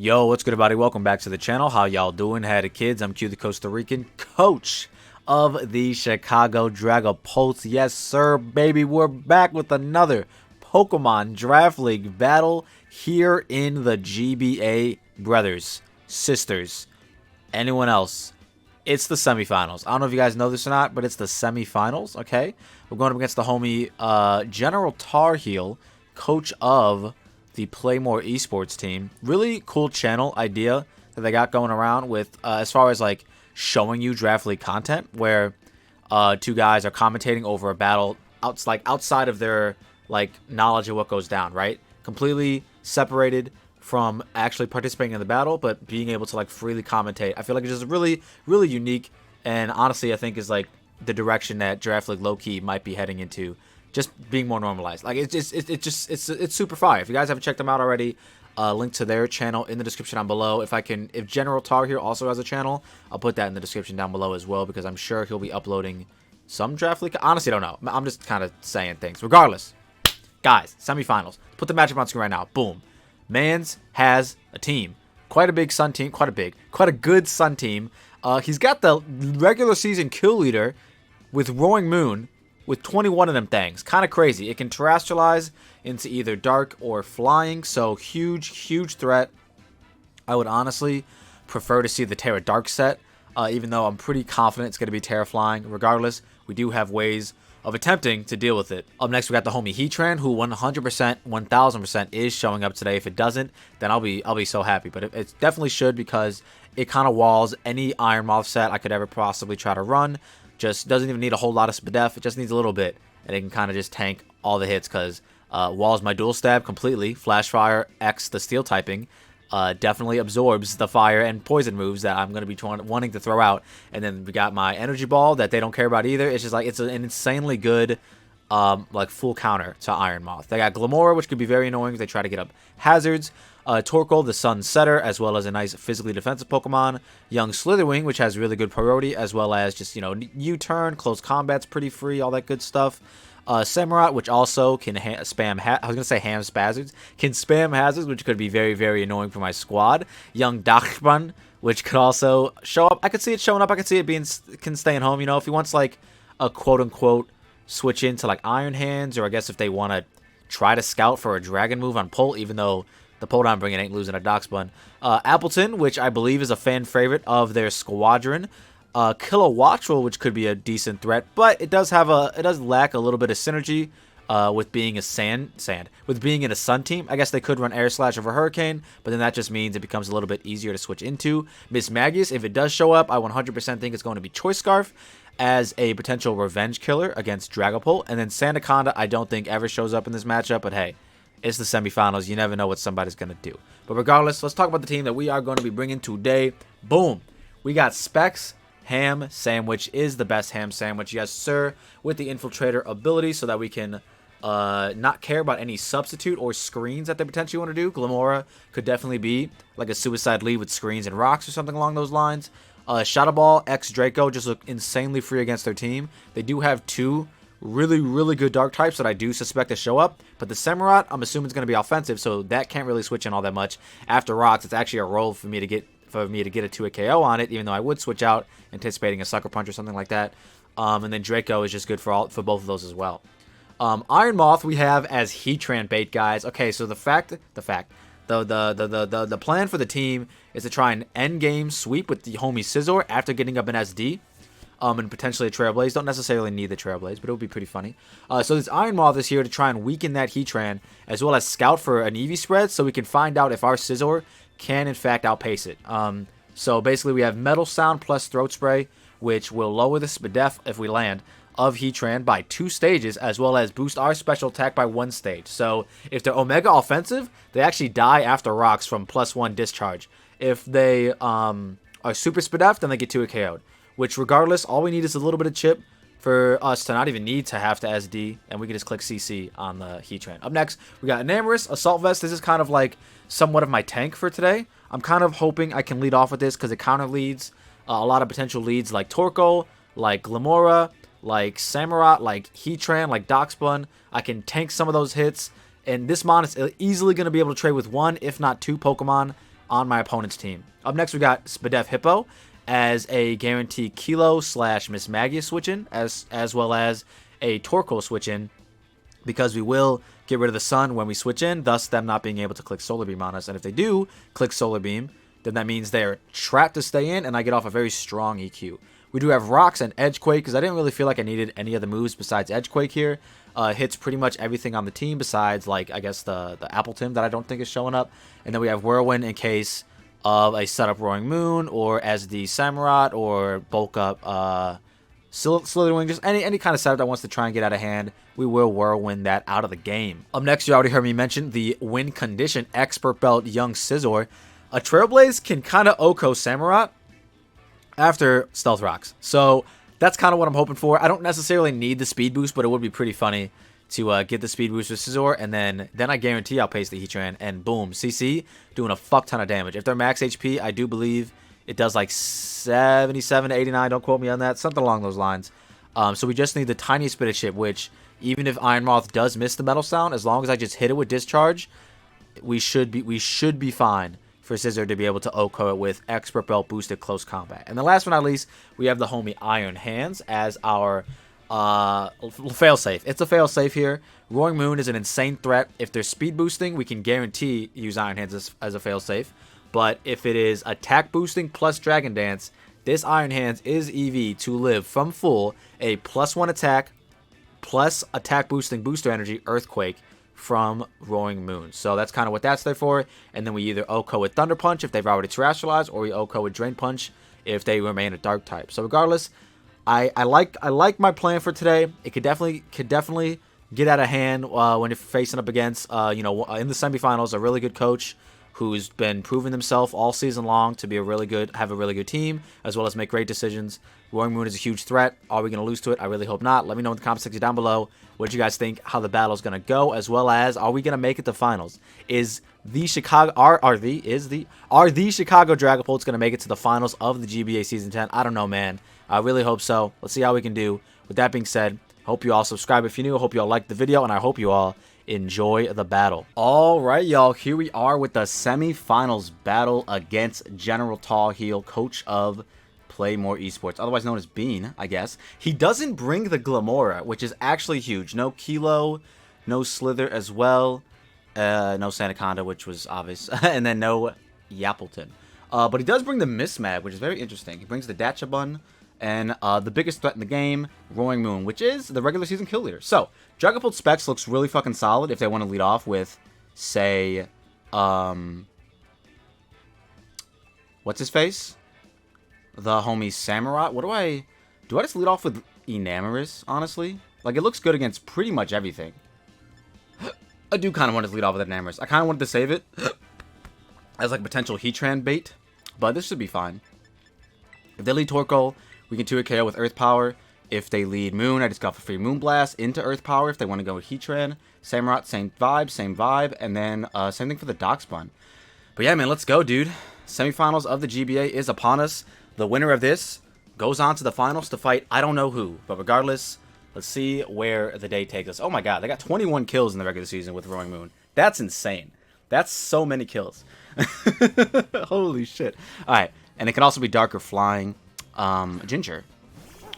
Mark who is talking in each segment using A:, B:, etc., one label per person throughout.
A: Yo, what's good, everybody? Welcome back to the channel. How y'all doing? Howdy, kids. I'm Q, the Costa Rican coach of the Chicago Dragapults. Yes, sir, baby. We're back with another Pokemon Draft League battle here in the GBA brothers, sisters, anyone else. It's the semifinals. I don't know if you guys know this or not, but it's the semifinals, okay? We're going up against the homie General Tarheel, coach of the More Esports Team. Really cool channel idea that they got going around with as far as like showing you draft league content, where two guys are commentating over a battle outside of their like knowledge of what goes down, right? Completely separated from actually participating in the battle, but being able to like freely commentate. I feel like it's just really, really unique, and honestly, I think is like the direction that draft league low key might be heading into. Just being more normalized. Like it's super fire. If you guys haven't checked them out already, link to their channel in the description down below. If General Tarheel also has a channel, I'll put that in the description down below as well, because I'm sure he'll be uploading some draft league. Honestly, I don't know. I'm just kind of saying things. Regardless, guys, semifinals. Put the matchup on screen right now. Boom. Mans has a team. Quite a big Sun team. Quite a good Sun team. He's got the regular season kill leader with Roaring Moon, with 21 of them things. Kind of crazy. It can terrestrialize into either dark or flying, so huge threat. I would honestly prefer to see the Terra Dark set, even though I'm pretty confident it's going to be Terra Flying. Regardless, we do have ways of attempting to deal with it. Up next, we got the homie Heatran, who 100%, 1000% is showing up today. If it doesn't, then I'll be so happy. But it definitely should, because it kind of walls any Iron Moth set I could ever possibly try to run. Just doesn't even need a whole lot of SPDF. It just needs a little bit, and it can kind of just tank all the hits, because walls my dual stab completely. Flash Fire X the steel typing definitely absorbs the fire and poison moves that I'm going to be wanting to throw out. And then we got my energy ball that they don't care about either. It's just like it's an insanely good like full counter to Iron Moth. They got Glamora, which could be very annoying if they try to get up hazards. Torkoal, the Sun Setter, as well as a nice physically defensive Pokemon. Young Slitherwing, which has really good priority, as well as just, you know, U-turn, close combat's pretty free, all that good stuff. Samurott, which also can spam, I was going to say ham spazzards, can spam hazards, which could be very annoying for my squad. Young Dachsbun, which could also show up. I could see it showing up. I could see it can stay at home, you know, if he wants like a quote-unquote switch into like Iron Hands, or I guess if they want to try to scout for a Dragon move on Pult, even though the Pult I'm bringing ain't losing a Darkspun. Appleton, which I believe is a fan favorite of their squadron. Kilowattrel, which could be a decent threat, but it does lack a little bit of synergy with being a with being in a Sun team. I guess they could run Air Slash over Hurricane, but then that just means it becomes a little bit easier to switch into. Miss Magius, if it does show up, I 100% think it's going to be Choice Scarf as a potential revenge killer against Dragapult. And then Sandaconda, I don't think ever shows up in this matchup, but hey, it's the semifinals. You never know what somebody's going to do. But regardless, let's talk about the team that we are going to be bringing today. Boom. We got Specs Ham Sandwich is the best ham sandwich. Yes, sir. With the Infiltrator ability, so that we can not care about any substitute or screens that they potentially want to do. Glamora could definitely be like a suicide lead with screens and rocks or something along those lines. Shadow Ball X Draco just look insanely free against their team. They do have two really good dark types that I do suspect to show up, but the Samurott, I'm assuming, is going to be offensive, so that can't really switch in all that much. After rocks, it's actually a roll for me to get a 2-hit KO on it, even though I would switch out anticipating a Sucker Punch or something like that. And then Draco is just good for both of those as well. Iron Moth we have as Heatran bait, guys. Okay, so the plan for the team is to try and end game sweep with the homie Scizor after getting up an SD. And potentially a Trailblaze. Don't necessarily need the Trailblaze, but it would be pretty funny. So this Iron Moth is here to try and weaken that Heatran, as well as scout for an Eevee spread, so we can find out if our Scizor can in fact outpace it. So basically we have Metal Sound plus Throat Spray, which will lower the SPDF if we land of Heatran by 2 stages, as well as boost our special attack by 1 stage. So if they're Omega offensive, they actually die after rocks from +1 discharge. If they are super SPDF, then they get 2 KO'd. Which, regardless, all we need is a little bit of chip for us to not even need to have to SD, and we can just click CC on the Heatran. Up next, we got Enamorus, Assault Vest. This is kind of like somewhat of my tank for today. I'm kind of hoping I can lead off with this, because it counter leads a lot of potential leads like Torkoal, like Glamora, like Samurott, like Heatran, like Darkspun. I can tank some of those hits, and this mon is easily going to be able to trade with 1, if not 2 Pokemon on my opponent's team. Up next, we got Spadef Hippo as a guarantee Kilo / Miss Magia switch-in, as well as a Torkoal switch-in, because we will get rid of the sun when we switch in, thus them not being able to click Solar Beam on us. And if they do click Solar Beam, then that means they're trapped to stay in, and I get off a very strong EQ. We do have Rocks and Edgequake, because I didn't really feel like I needed any other moves besides Edgequake here. Hits pretty much everything on the team besides, like, I guess the Appleton that I don't think is showing up. And then we have Whirlwind in case of a setup Roaring Moon, or as the Samurott, or bulk up Slitherwing, just any kind of setup that wants to try and get out of hand. We will Whirlwind that out of the game. Up next, you already heard me mention the win condition Expert Belt Young Scizor. A Trailblaze can kind of OHKO Samurott after Stealth Rocks. So that's kind of what I'm hoping for. I don't necessarily need the speed boost, but it would be pretty funny to get the speed boost with Scizor, and then I guarantee I'll pace the Heatran, and boom, CC doing a fuck ton of damage. If they're max HP, I do believe it does like 77 to 89, don't quote me on that, something along those lines. So we just need the tiniest bit of chip, which even if Iron Moth does miss the metal sound, as long as I just hit it with Discharge, we should be fine for Scizor to be able to OHKO it with Expert Belt boosted close combat. And then last but not least, we have the homie Iron Hands as our failsafe. It's a failsafe here. Roaring Moon is an insane threat. If they're speed boosting, we can guarantee use Iron Hands as a failsafe. But if it is attack boosting plus Dragon Dance, this Iron Hands is EV to live from full a +1 attack plus attack boosting booster energy Earthquake from Roaring Moon. So that's kind of what that's there for. And then we either OHKO with Thunder Punch if they've already terrestrialized, or we OHKO with Drain Punch if they remain a Dark type. So regardless, I like my plan for today. It could definitely get out of hand when you're facing up against in the semifinals a really good coach who's been proving himself all season long to be have a really good team, as well as make great decisions. Roaring Moon is a huge threat. Are we going to lose to it? I really hope not. Let me know in the comment section down below what you guys think, how the battle is going to go, as well as are we going to make it to finals? Is the Chicago are the Chicago Dragapults going to make it to the finals of the GBA Season 10? I don't know, man. I really hope so. Let's see how we can do. With that being said, hope you all subscribe if you're new. Hope you all liked the video, and I hope you all enjoy the battle. All right, y'all. Here we are with the semifinals battle against General Tarheel, coach of Play More Esports, otherwise known as Bean, I guess. He doesn't bring the Glamora, which is actually huge. No Kilo, no Slither as well, no Sandaconda, which was obvious, and then no Yappleton. But he does bring the Mismag, which is very interesting. He brings the Dachabun, and the biggest threat in the game, Roaring Moon, which is the regular season kill leader. So, Dragapult specs looks really fucking solid if they want to lead off with, say, what's his face? The homie Samurott. What do I just lead off with Enamorus, honestly? Like, it looks good against pretty much everything. I do kind of want to lead off with Enamorus. I kind of wanted to save it as, like, potential Heatran bait, but this should be fine. If they lead Torkoal, we can 2-KO with Earth Power. If they lead Moon, I just got for free Moonblast into Earth Power if they want to go with Heatran. Samurott, same vibe. And then same thing for the Darkspawn. But yeah, man, let's go, dude. Semifinals of the GBA is upon us. The winner of this goes on to the finals to fight I don't know who. But regardless, let's see where the day takes us. Oh my god, they got 21 kills in the regular season with Roaring Moon. That's insane. That's so many kills. Holy shit. Alright, and it can also be Darker Flying Ginger,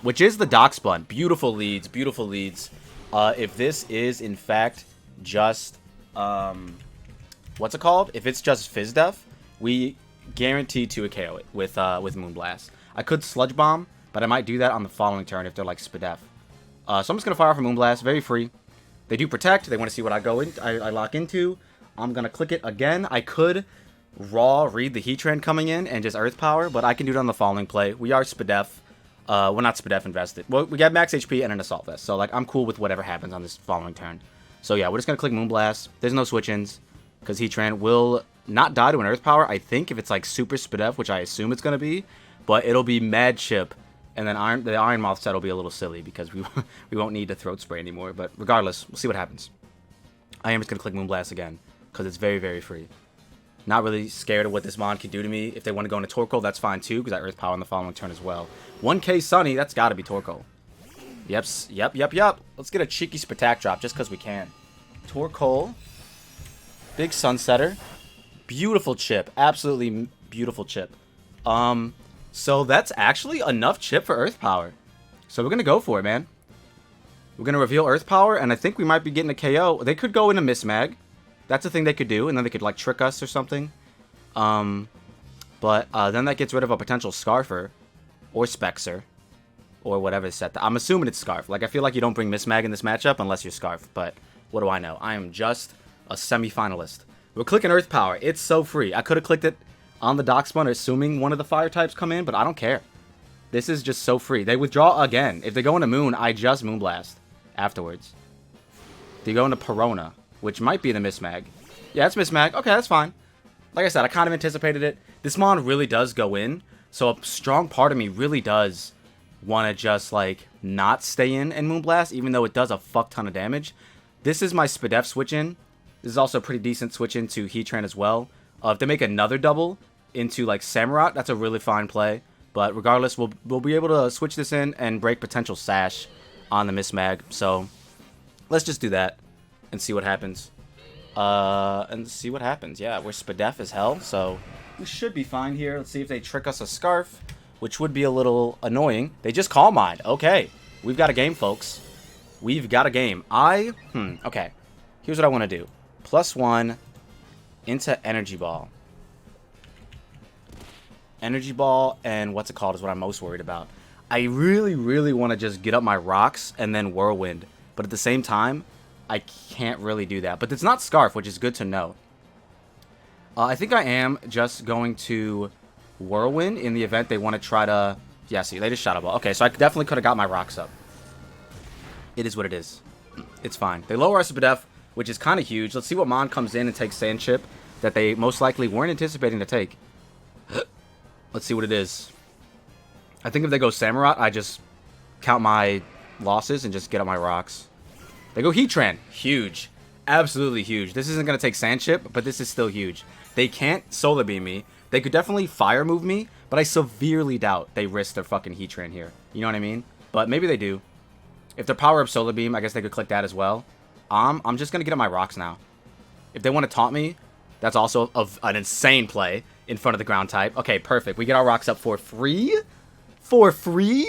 A: which is the Darkspawn. Beautiful leads, beautiful leads. If this is, in fact, just, what's it called? If it's just Fizdef, we guarantee to KO it with Moonblast. I could Sludge Bomb, but I might do that on the following turn if they're like Spadef. So I'm just going to fire off a Moonblast, very free. They do protect, they want to see what I lock into. I'm going to click it again. I could raw read the Heatran coming in and just Earth Power, but I can do it on the following play. We are Spadef. Well, not Spadef invested. Well, we got max HP and an Assault Vest, so like I'm cool with whatever happens on this following turn. So yeah, we're just going to click Moonblast. There's no switch-ins, because Heatran will not die to an Earth Power, I think, if it's like Super Spadef, which I assume it's going to be, but it'll be Mad Chip, and then the Iron Moth set will be a little silly, because we won't need to Throat Spray anymore, but regardless, we'll see what happens. I am just going to click Moonblast again, because it's very, very free. Not really scared of what this Mon can do to me. If they want to go into Torkoal, that's fine too, because I Earth Power on the following turn as well. 1K Sunny, that's got to be Torkoal. Yep. Let's get a cheeky Spatak drop just because we can. Torkoal. Big Sunsetter. Beautiful chip. Absolutely beautiful chip. So that's actually enough chip for Earth Power. So we're going to go for it, man. We're going to reveal Earth Power, and I think we might be getting a KO. They could go into Mismag. That's a thing they could do, and then they could, like, trick us or something. But then that gets rid of a potential Scarfer. Or Spexer. Or whatever is set. I'm assuming it's Scarf. Like, I feel like you don't bring Mismag in this matchup unless you're Scarf. But what do I know? I am just a semifinalist. We're clicking Earth Power. It's so free. I could have clicked it on the Darkspawn, assuming one of the fire types come in, but I don't care. This is just so free. They withdraw again. If they go into Moon, I just Moonblast afterwards. They go into Perona, which might be the Mismag. Yeah, it's Mismag. Okay, that's fine. Like I said, I kind of anticipated it. This Mon really does go in, so a strong part of me really does want to just, like, not stay in and Moonblast, even though it does a fuck ton of damage. This is my Spadef switch in. This is also a pretty decent switch into Heatran as well. If they make another double into, like, Samurott, that's a really fine play. But regardless, we'll be able to switch this in and break potential Sash on the Mismag. So let's just do that and see what happens. Yeah, we're Spadef as hell, so we should be fine here. Let's see if they trick us a Scarf, which would be a little annoying. They just Calm Mind. Okay, we've got a game, folks. We've got a game. Okay. Here's what I want to do. +1 into Energy Ball. Energy Ball and what's it called is what I'm most worried about. I really, really want to just get up my rocks and then Whirlwind. But at the same time, I can't really do that. But it's not Scarf, which is good to know. I think I am just going to Whirlwind in the event they want to try to... Yeah, see, they just Shadow Ball. Okay, so I definitely could have got my rocks up. It is what it is. It's fine. They lower our Spadef, which is kind of huge. Let's see what Mon comes in and takes Sand Chip that they most likely weren't anticipating to take. Let's see what it is. I think if they go Samurott, I just count my losses and just get up my rocks. They go Heatran. Huge. Absolutely huge. This isn't going to take Sand Chip, but this is still huge. They can't Solar Beam me. They could definitely Fire Move me, but I severely doubt they risk their fucking Heatran here. You know what I mean? But maybe they do. If they're Power Up Solar Beam, I guess they could click that as well. I'm just going to get up my rocks now. If they want to taunt me, that's also an insane play in front of the ground type. Okay, perfect. We get our rocks up for free? For free?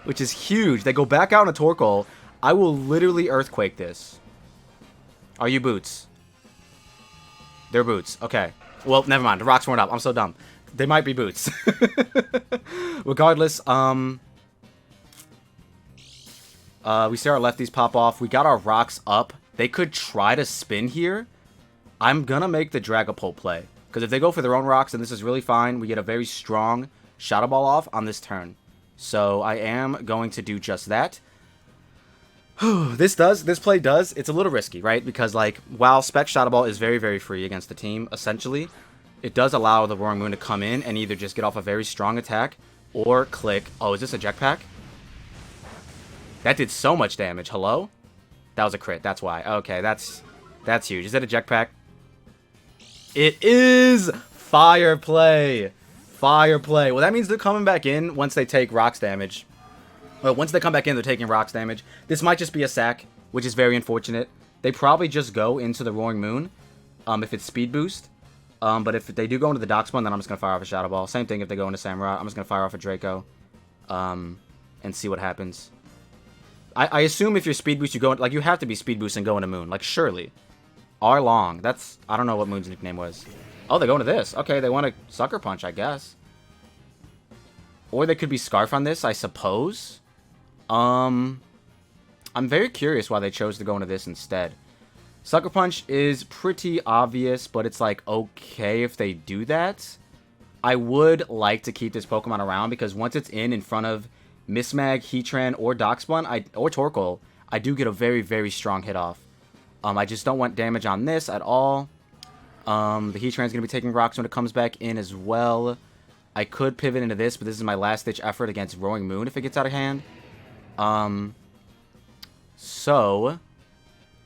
A: Which is huge. They go back out in a Torkoal. I will literally Earthquake this. Are you Boots? They're Boots. Okay. Well, never mind. The rocks weren't up. I'm so dumb. They might be Boots. Regardless, we see our lefties pop off. We got our rocks up. They could try to spin here. I'm gonna make the Dragapult play. Because if they go for their own rocks, then this is really fine. We get a very strong Shadow Ball off on this turn. So I am going to do just that. This play does, it's a little risky, right? Because, like, while Spec Shadow Ball is very, very free against the team, essentially, it does allow the Roaring Moon to come in and either just get off a very strong attack or click... Oh, is this a Jetpack? That did so much damage. Hello? That was a crit. That's why. Okay, that's huge. Is that a Jetpack? It is! Fire play! Fire play. Well, that means they're coming back in once they take rocks damage. Well, once they come back in, they're taking rocks damage. This might just be a sack, which is very unfortunate. They probably just go into the Roaring Moon if it's speed boost. But if they do go into the Darkspawn, then I'm just going to fire off a Shadow Ball. Same thing if they go into Samurott. I'm just going to fire off a Draco and see what happens. I assume if you're speed boost, you go... Like, you have to be speed boost and go into Moon. Like, surely. Arlong. That's... I don't know what Moon's nickname was. Oh, they go into this. Okay, they want to Sucker Punch, I guess. Or they could be Scarf on this, I suppose. I'm very curious why they chose to go into this instead. Sucker Punch is pretty obvious, but it's like, okay if they do that. I would like to keep this Pokemon around because once it's in front of Mismag, Heatran, or Darkspawn, or Torkoal, I do get a very, very strong hit off. I just don't want damage on this at all. The Heatran's going to be taking rocks when it comes back in as well. I could pivot into this, but this is my last-ditch effort against Roaring Moon if it gets out of hand. So,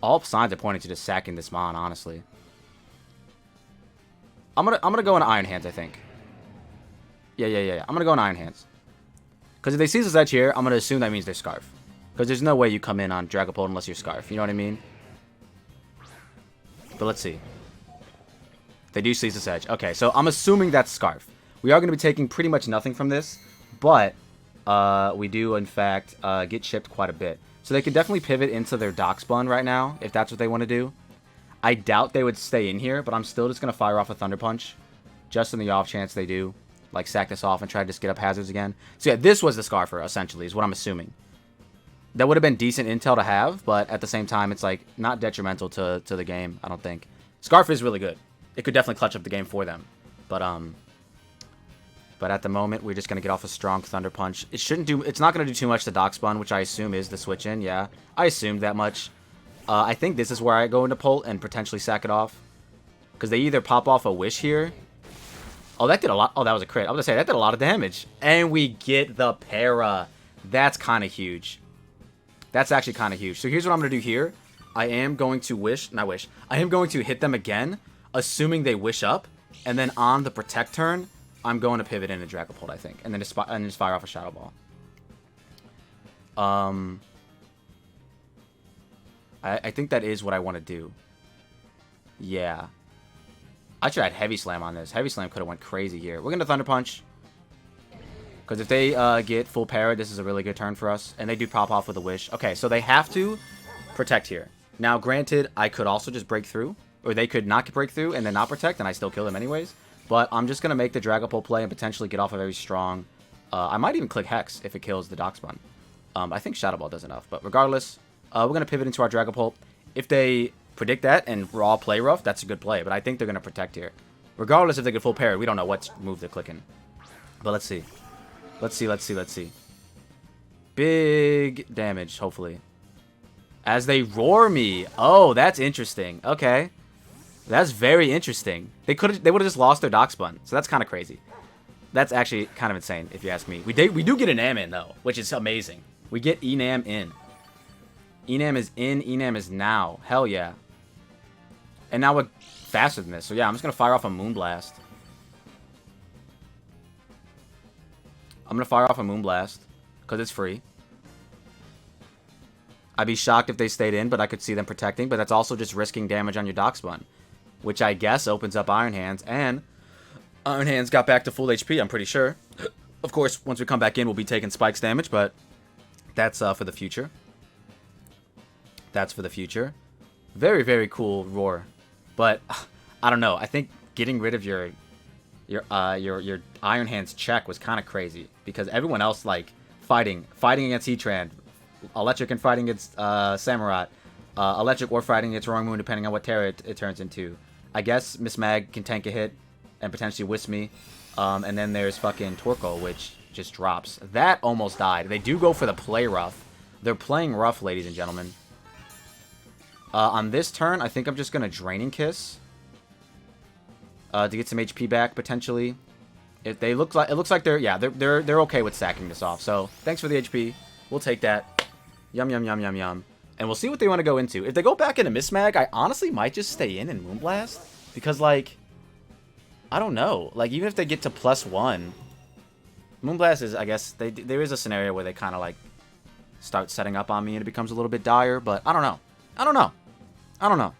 A: all signs are pointing to just sacking this Mon, honestly. I'm gonna go into Iron Hands, I think. Yeah. I'm gonna go into Iron Hands. Because if they Ceaseless Edge here, I'm gonna assume that means they're Scarf. Because there's no way you come in on Dragapult unless you're Scarf. You know what I mean? But let's see. They do Ceaseless Edge. Okay, so I'm assuming that's Scarf. We are going to be taking pretty much nothing from this, but we do, in fact, get chipped quite a bit. So they can definitely pivot into their Dock Spun right now, if that's what they want to do. I doubt they would stay in here, but I'm still just going to fire off a Thunder Punch, just in the off chance they do, like, sack this off and try to just get up hazards again. So yeah, this was the Scarfer, essentially, is what I'm assuming. That would have been decent intel to have, but at the same time, it's, like, not detrimental to the game, I don't think. Scarf is really good. It could definitely clutch up the game for them. But at the moment, we're just going to get off a strong Thunder Punch. It's not going to do too much to Dock Spun, which I assume is the switch in, yeah. I assumed that much. I think this is where I go into Pult and potentially sack it off. Because they either pop off a Wish here. Oh, that did a lot. Oh, that was a crit. I was going to say, that did a lot of damage. And we get the para. That's kind of huge. That's actually kind of huge. So here's what I'm going to do here. I am going to I am going to hit them again, assuming they Wish up. And then on the Protect turn, I'm going to pivot into Dragapult, I think. And then just fire off a Shadow Ball. I think that is what I want to do. Yeah. I should have Heavy Slam on this. Heavy Slam could have went crazy here. We're going to Thunder Punch. Because if they get full para, this is a really good turn for us. And they do pop off with a Wish. Okay, so they have to Protect here. Now, granted, I could also just break through. Or they could not break through and then not Protect, and I still kill them anyways. But I'm just going to make the Dragapult play and potentially get off a very strong... I might even click Hex if it kills the Dock Spun. I think Shadow Ball does enough. But regardless, we're going to pivot into our Dragapult. If they predict that and raw play rough, that's a good play. But I think they're going to Protect here. Regardless if they get full parry, we don't know what move they're clicking. But let's see. Let's see. Big damage, hopefully. As they roar me. Oh, that's interesting. Okay. That's very interesting. They would have just lost their Dock Spun. So that's kind of crazy. That's actually kind of insane, if you ask me. We do get an Enam in, though, which is amazing. We get Enam in. Enam is in. Enam is now. Hell yeah. And now we're faster than this. So yeah, I'm just going to fire off a Moonblast. I'm going to fire off a Moonblast. Because it's free. I'd be shocked if they stayed in, but I could see them protecting. But that's also just risking damage on your Dock Spun. Which I guess opens up Iron Hands. And Iron Hands got back to full HP, I'm pretty sure. Of course, once we come back in, we'll be taking Spikes damage. But that's for the future. That's for the future. Very, very cool Roar. But I don't know. I think getting rid of your Iron Hands check was kind of crazy. Because everyone else, like, fighting against Heatran. Electric and fighting against Samurott. Electric or fighting against Roaring Moon, depending on what Terra it turns into. I guess Miss Mag can tank a hit and potentially Wisp me. And then there's fucking Torkoal, which just drops. That almost died. They do go for the play rough. They're playing rough, ladies and gentlemen. On this turn, I think I'm just going to Draining Kiss. To get some HP back, potentially. It looks like they're okay with sacking this off. So, thanks for the HP. We'll take that. Yum, yum, yum, yum, yum. And we'll see what they want to go into. If they go back into Miss Mag, I honestly might just stay in and Moonblast. Because, like, I don't know. Like, even if they get to +1, Moonblast is, I guess, there is a scenario where they kind of, like, start setting up on me and it becomes a little bit dire. But I don't know. I don't know.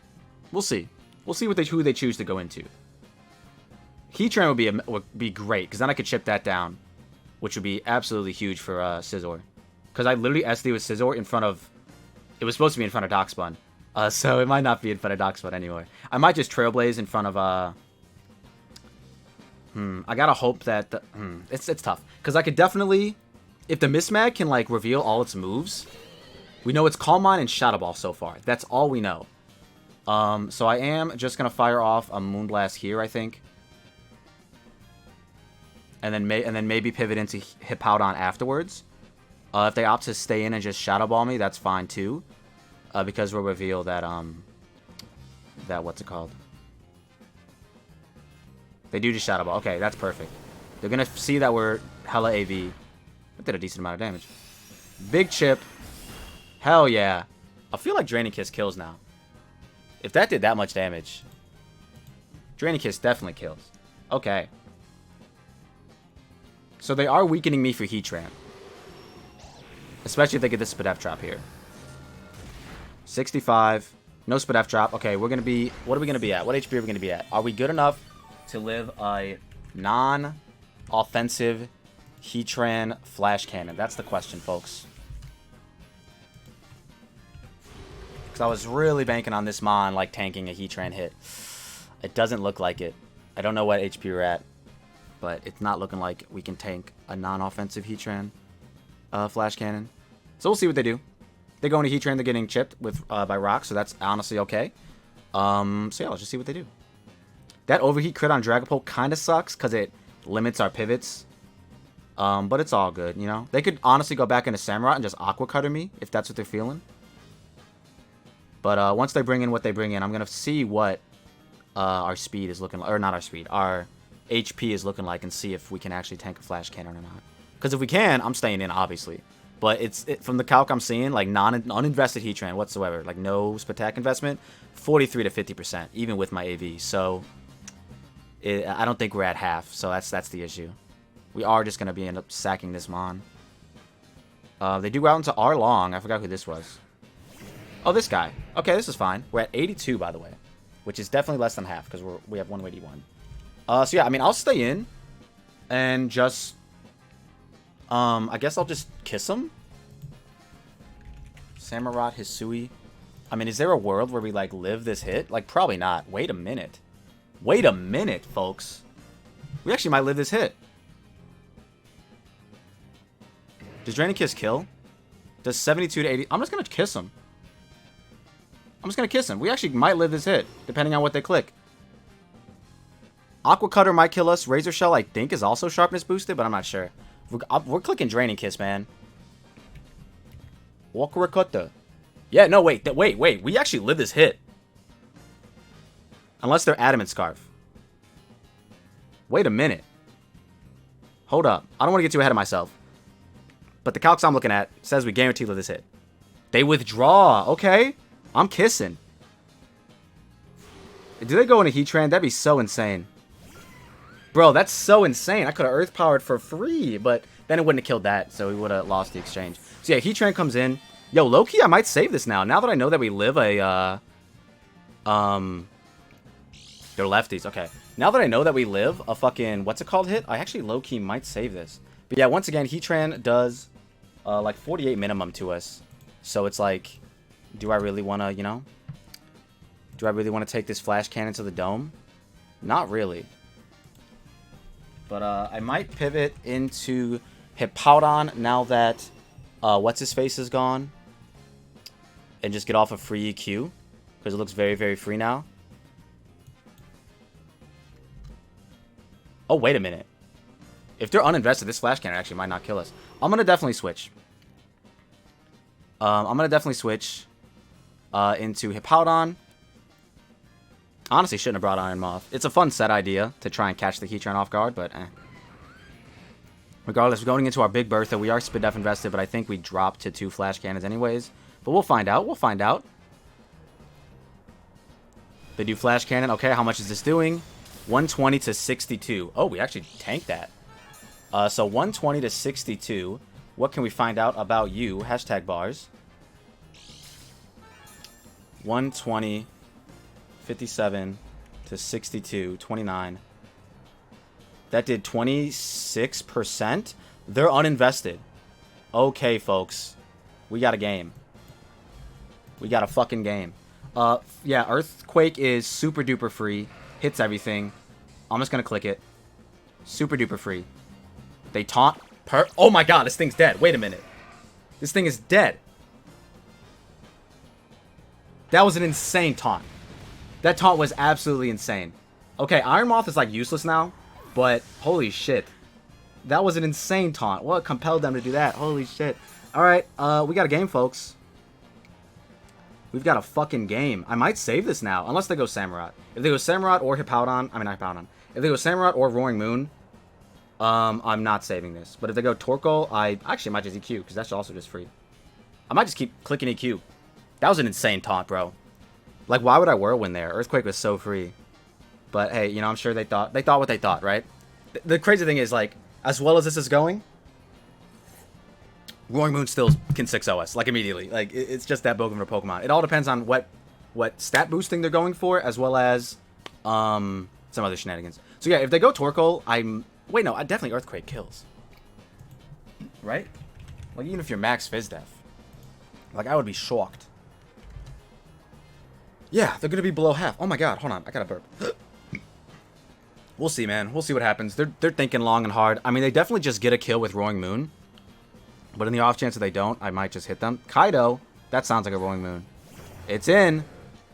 A: We'll see. We'll see who they choose to go into. Heatran would be great, because then I could chip that down, which would be absolutely huge for Scizor. Because I literally SD with Scizor in front of... It was supposed to be in front of Dock Spun. So it might not be in front of Dock Spun anyway. I might just Trailblaze in front of... I gotta hope that... It's tough. Because I could definitely... If the Mismag can, like, reveal all its moves... We know it's Calm Mind and Shadow Ball so far. That's all we know. So I am just gonna fire off a Moonblast here, I think. And then maybe pivot into Hippowdon afterwards. If they opt to stay in and just Shadow Ball me, that's fine too. Because we'll reveal that, what's it called? They do just Shadow Ball. Okay, that's perfect. They're gonna see that we're hella AV. That did a decent amount of damage. Big chip. Hell yeah. I feel like Draining Kiss kills now. If that did that much damage. Draining Kiss definitely kills. Okay. So they are weakening me for Heatran. Especially if they get this Spadef drop here. 65. No spit F drop. Okay, we're going to be... What are we going to be at? What HP are we going to be at? Are we good enough to live a non-offensive Heatran Flash Cannon? That's the question, folks. Because I was really banking on this Mon, like, tanking a Heatran hit. It doesn't look like it. I don't know what HP we're at, but it's not looking like we can tank a non-offensive Heatran Flash Cannon. So we'll see what they do. They go into Heatran, they're getting chipped with by Rock, so that's honestly okay. So yeah, let's just see what they do. That overheat crit on Dragapult kind of sucks because it limits our pivots. But it's all good, you know? They could honestly go back into Samurott and just Aqua Cutter me if that's what they're feeling. But once they bring in what they bring in, I'm going to see what our speed is looking like. Or not our speed, our HP is looking like and see if we can actually tank a Flash Cannon or not. Because if we can, I'm staying in, obviously. But from the calc I'm seeing, like uninvested Heatran whatsoever. Like no Spatak investment, 43 to 50%, even with my AV. So I don't think we're at half. So that's the issue. We are just going to end up sacking this Mon. They do go out into R long. I forgot who this was. Oh, this guy. Okay, this is fine. We're at 82, by the way. Which is definitely less than half because we have 181. So yeah, I mean, I'll stay in. And just... I guess I'll just kiss him. Samurott, Hisui. I mean, is there a world where we, like, live this hit? Like, probably not. Wait a minute. Wait a minute, folks. We actually might live this hit. Does Draining Kiss kill? Does 72 to 80... I'm just going to kiss him. I'm just going to kiss him. We actually might live this hit, depending on what they click. Aqua Cutter might kill us. Razor Shell, I think, is also sharpness boosted, but I'm not sure. We're clicking Draining Kiss, man. Walker Cutter. Yeah, no, wait. Wait. We actually live this hit. Unless they're Adamant Scarf. Wait a minute. Hold up. I don't want to get too ahead of myself. But the calcs I'm looking at says we guarantee live this hit. They withdraw. Okay. I'm kissing. Do they go into Heatran? That'd be so insane. Bro, that's so insane. I could have Earth Powered for free, but then it wouldn't have killed that, so we would have lost the exchange. So yeah, Heatran comes in. Yo, low-key, I might save this now. Now that I know that we live a, they're lefties, okay. Now that I know that we live a fucking, what's it called hit? I actually low-key might save this. But yeah, once again, Heatran does, like 48 minimum to us. So it's like, do I really want to, you know? Do I really want to take this Flash Cannon to the dome? Not really. But I might pivot into Hippowdon now that what's-his-face is gone. And just get off a free EQ. Because it looks very, very free now. Oh, wait a minute. If they're uninvested, this Flash Cannon actually might not kill us. I'm going to definitely switch. Into Hippowdon. Honestly, shouldn't have brought Iron Moth. It's a fun set idea to try and catch the Heatran off guard, but eh. Regardless, we're going into our Big Bertha. We are Spit Def invested, but I think we dropped to 2 Flash Cannons anyways. But we'll find out. We'll find out. They do Flash Cannon. Okay, how much is this doing? 120 to 62. Oh, we actually tanked that. So 120 to 62. What can we find out about you? Hashtag bars. 120... 57 to 62, 29. That did 26%. They're uninvested. Okay, folks. We got a game. We got a fucking game. Yeah, Earthquake is super duper free. Hits everything. I'm just gonna click it. Super duper free. They taunt. Oh my god, this thing's dead. Wait a minute. This thing is dead. That was an insane taunt. That taunt was absolutely insane. Okay, Iron Moth is like useless now, but holy shit. That was an insane taunt. What compelled them to do that? Holy shit. Alright, we got a game, folks. We've got a fucking game. I might save this now, unless they go Samurott. If they go Samurott or Hippowdon, I mean not Hippowdon. If they go Samurott or Roaring Moon, I'm not saving this. But if they go Torkoal, I actually might just EQ, because that's also just free. I might just keep clicking EQ. That was an insane taunt, bro. Like, why would I Whirlwind there? Earthquake was so free. But, hey, you know, I'm sure they thought what they thought, right? The crazy thing is, like, as well as this is going, Roaring Moon still can 6-0 us, like, immediately. Like, it's just that broken of a Pokemon. It all depends on what
B: what stat boosting they're going for, as well as some other shenanigans. So yeah, if they go Torkoal, wait, no, I definitely Earthquake kills. Right? Like, even if you're max Fizdef. Like, I would be shocked. Yeah, they're gonna be below half. Oh my god, hold on, I gotta burp. We'll see, man. We'll see what happens. They're thinking long and hard. I mean, they definitely just get a kill with Roaring Moon. But in the off chance that they don't, I might just hit them. Kaido, that sounds like a Roaring Moon. It's in.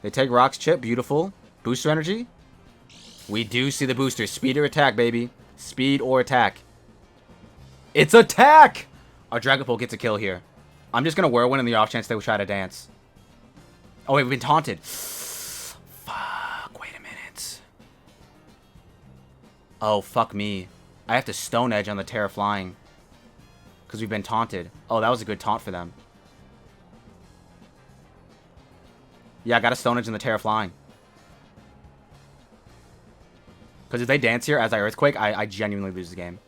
B: They take Rock's Chip. Beautiful. Booster energy. We do see the booster. Speed or attack, baby. Speed or attack. It's attack! Our Dragapult gets a kill here. I'm just going to Whirlwind in the off chance they will try to dance. Oh, wait, we've been taunted. Fuck, wait a minute. Oh, fuck me. I have to Stone Edge on the Terra Flying. Because we've been taunted. Oh, that was a good taunt for them. Yeah, I got a Stone Edge in the Terra Flying. Because if they dance here as I Earthquake, I genuinely lose the game.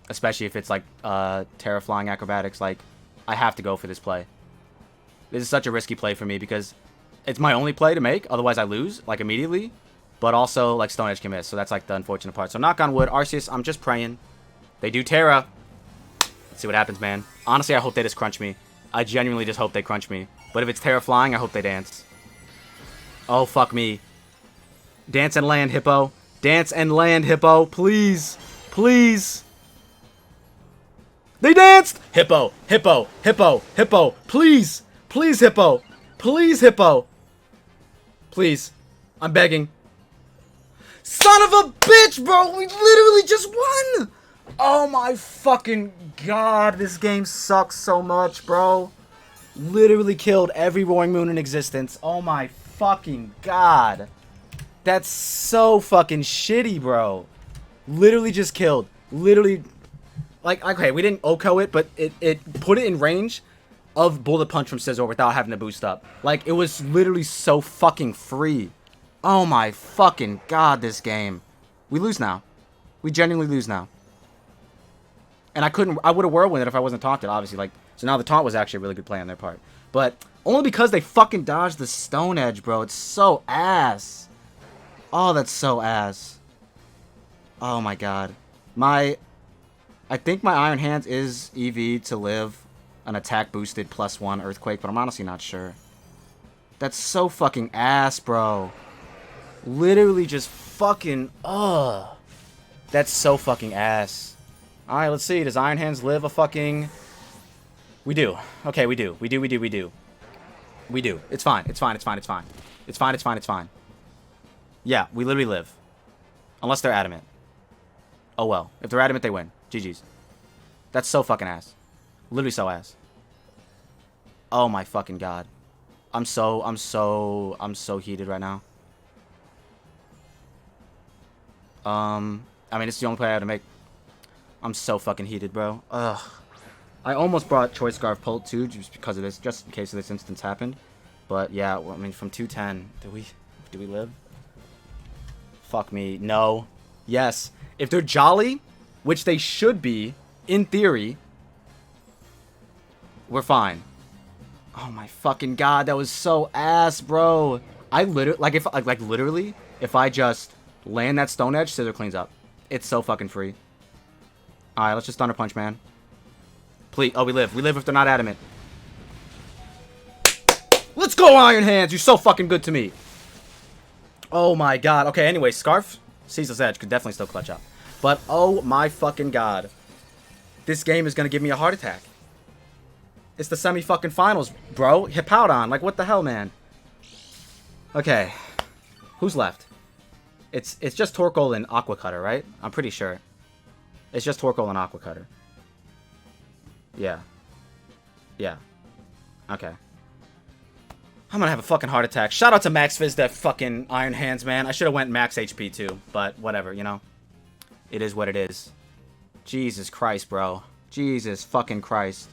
B: Especially if it's like Terra Flying Acrobatics. Like, I have to go for this play. This is such a risky play for me because it's my only play to make. Otherwise, I lose, like, immediately. But also, like, Stone Edge can miss. So that's, like, the unfortunate part. So knock on wood. Arceus, I'm just praying. They do Terra. Let's see what happens, man. Honestly, I hope they just crunch me. I genuinely just hope they crunch me. But if it's Terra Flying, I hope they dance. Oh, fuck me. Dance and land, Hippo. Dance and land, Hippo. Please. Please. They danced! Hippo. Hippo. Hippo. Hippo. Please. Please, Hippo. Please, Hippo. Please. I'm begging. Son of a bitch, bro! We literally just won! Oh my fucking god, this game sucks so much, bro. Literally killed every Roaring Moon in existence. Oh my fucking god. That's so fucking shitty, bro. Literally just killed. Literally. Like, okay, we didn't OHKO it, but it put it in range of Bullet Punch from Scizor without having to boost up. Like, it was literally so fucking free. Oh my fucking god, this game. We lose now. We genuinely lose now. And I would have Whirlwind it if I wasn't taunted, obviously. Like, so now the taunt was actually a really good play on their part. But only because they fucking dodged the Stone Edge, bro. It's so ass. Oh, that's so ass. Oh my god. I think my Iron Hands is EV to live an attack boosted +1 Earthquake, but I'm honestly not sure. That's so fucking ass, bro. Literally just fucking, ugh. That's so fucking ass. Alright, let's see. Does Iron Hands live a fucking... We do. Okay, we do. We do. It's fine. It's fine. It's fine. Yeah, we literally live. Unless they're adamant. Oh well. If they're adamant, they win. GG's. That's so fucking ass. Literally so ass. Oh my fucking god. I'm so heated right now. I mean, it's the only play I had to make. I'm so fucking heated, bro. Ugh. I almost brought Choice Scarf Pult too, just because of this, just in case of this instance happened. But yeah, well, I mean, from 210, do we live? Fuck me. No. Yes. If they're Jolly, which they should be, in theory, we're fine. Oh my fucking god, that was so ass, bro. I literally, literally, if I just land that Stone Edge, Scizor cleans up. It's so fucking free. Alright, let's just Thunder Punch, man. Please. Oh, we live. We live if they're not adamant. Let's go, Iron Hands! You're so fucking good to me. Oh my god. Okay, anyway, Scarf, Ceaseless Edge could definitely still clutch up. But oh my fucking god. This game is gonna give me a heart attack. It's the semi-fucking-finals, bro. Hippowdon. Like, what the hell, man? Okay. Who's left? It's just Torkoal and Aqua Cutter, right? I'm pretty sure. It's just Torkoal and Aqua Cutter. Yeah. Yeah. Okay. I'm gonna have a fucking heart attack. Shout out to Max Fizz, that fucking Iron Hands, man. I should have went max HP too, but whatever, you know? It is what it is. Jesus Christ, bro. Jesus fucking Christ.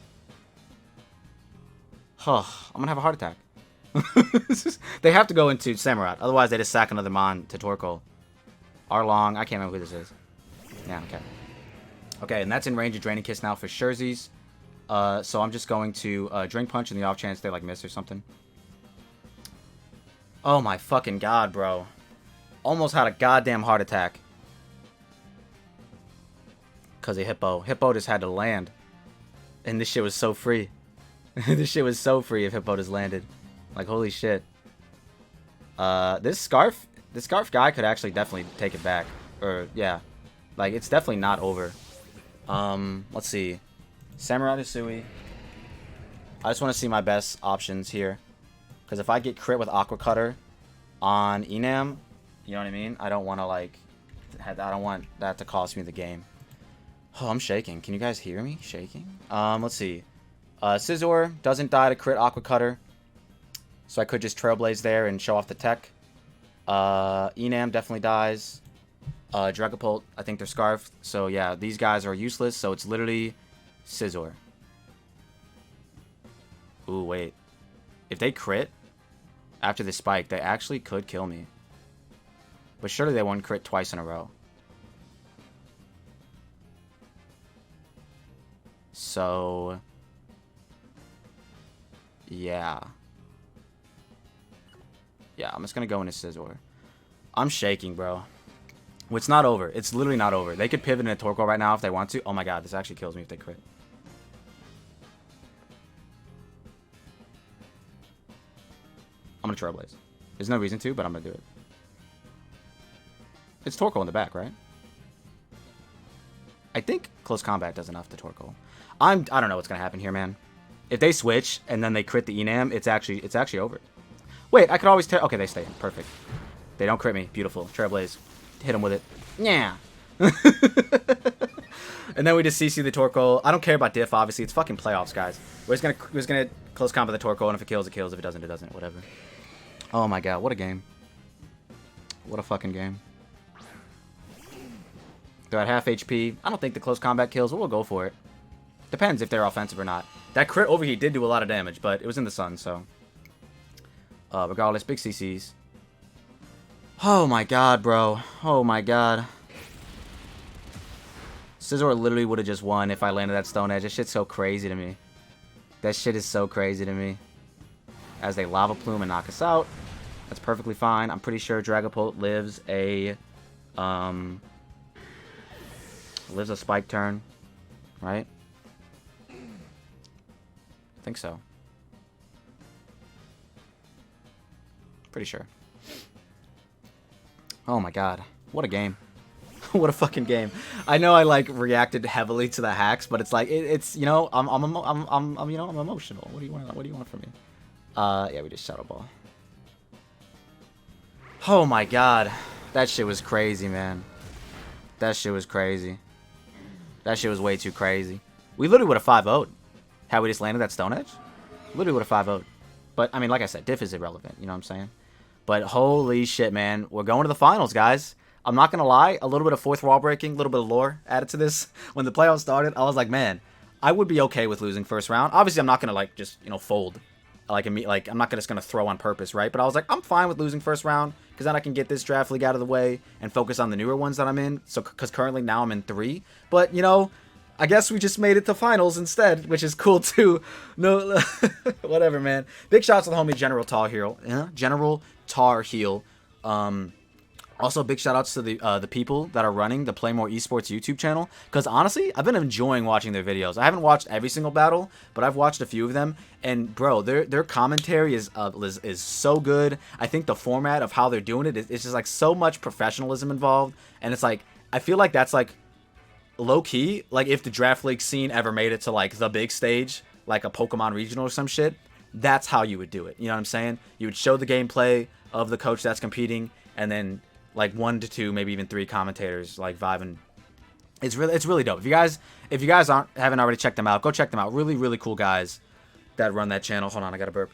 B: Huh. I'm gonna have a heart attack. They have to go into Samurott. Otherwise, they just sack another Mon to Torkoal. Arlong. I can't remember who this is. Yeah, okay. Okay, and that's in range of Draining Kiss now for Scherzies. So I'm just going to Drink Punch in the off chance they, like, miss or something. Oh my fucking god, bro. Almost had a goddamn heart attack. Because of Hippo. Hippo just had to land. And this shit was so free. This shit was so free if Hippo just landed. Like, holy shit. This Scarf guy could actually definitely take it back. Or, yeah. Like, it's definitely not over. Let's see. Samurai Hisui. I just want to see my best options here. Because if I get crit with Aqua Cutter on Enam, you know what I mean? I don't want to, like... I don't want that to cost me the game. Oh, I'm shaking. Can you guys hear me? Shaking? Let's see. Scizor doesn't die to crit Aqua Cutter. So I could just Trailblaze there and show off the tech. Enam definitely dies. Dragapult, I think they're Scarfed. So yeah, these guys are useless. So it's literally Scizor. Ooh, wait. If they crit after the spike, they actually could kill me. But surely they won't crit twice in a row. So... yeah. Yeah, I'm just going to go into Scizor. I'm shaking, bro. Well, it's not over. It's literally not over. They could pivot into Torkoal right now if they want to. Oh my god, this actually kills me if they crit. I'm going to Trailblaze. There's no reason to, but I'm going to do it. It's Torkoal in the back, right? I think Close Combat does enough to Torkoal. I don't know what's going to happen here, man. If they switch and then they crit the Enam, it's actually over. Wait, I could always tell. Okay, they stay in. Perfect. They don't crit me. Beautiful. Trailblaze. Hit him with it. Yeah. And then we just CC the Torkoal. I don't care about diff, obviously. It's fucking playoffs, guys. We're just gonna close combat the Torkoal, and if it kills, it kills. If it doesn't, it doesn't. Whatever. Oh my god, what a game. What a fucking game. They're at half HP. I don't think the close combat kills, but we'll go for it. Depends if they're offensive or not. That crit overheat did do a lot of damage, but it was in the sun, so... regardless, big CCs. Oh my god, bro. Oh my god. Scizor literally would have just won if I landed that Stone Edge. That shit's so crazy to me. That shit is so crazy to me. As they Lava Plume and knock us out. That's perfectly fine. I'm pretty sure Dragapult lives a... lives a Spike turn. Right? I think so. Pretty sure. Oh my god. What a game. What a fucking game. I know I like reacted heavily to the hacks, but it's like it's you know, I'm you know, I'm emotional. What do you want from me? Yeah, we just Shadow Ball. Oh my god. That shit was crazy, man. That shit was crazy. That shit was way too crazy. We literally would have 5-0'd had we just landed that Stone Edge. Literally would have 5-0'd. But I mean, like I said, diff is irrelevant, you know what I'm saying? But holy shit, man. We're going to the finals, guys. I'm not going to lie. A little bit of fourth wall breaking, a little bit of lore added to this. When the playoffs started, I was like, man, I would be okay with losing first round. Obviously, I'm not going to, like, just, you know, fold. Like I'm not just going to throw on purpose, right? But I was like, I'm fine with losing first round because then I can get this draft league out of the way and focus on the newer ones that I'm in. So, because currently now I'm in 3. But, you know, I guess we just made it to finals instead, which is cool too. No, whatever, man. Big shouts to the homie General Tarheel. Yeah? General Tarheel. Also, big shout outs to the people that are running the Play More Esports YouTube channel. Because honestly, I've been enjoying watching their videos. I haven't watched every single battle, but I've watched a few of them. And bro, their commentary is so good. I think the format of how they're doing it is just like so much professionalism involved. And it's like, I feel like that's like low key. Like if the draft league scene ever made it to like the big stage, like a Pokemon regional or some shit, that's how you would do it. You know what I'm saying? You would show the gameplay of the coach that's competing, and then like 1 to 2, maybe even 3 commentators like vibing. It's really dope. If you guys haven't already checked them out, go check them out. Really, really cool guys that run that channel. Hold on, I got a burp.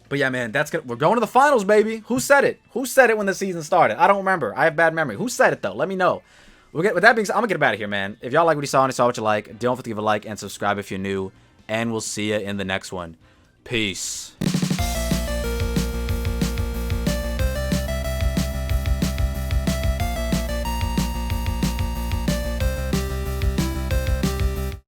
B: But yeah, man, that's good. We're going to the finals, baby. Who said it? Who said it when the season started? I don't remember. I have bad memory. Who said it though? Let me know. With that being said, I'm gonna get up out of here, man. If y'all like what you saw and you saw what you like, don't forget to give a like and subscribe if you're new. And we'll see you in the next one. Peace.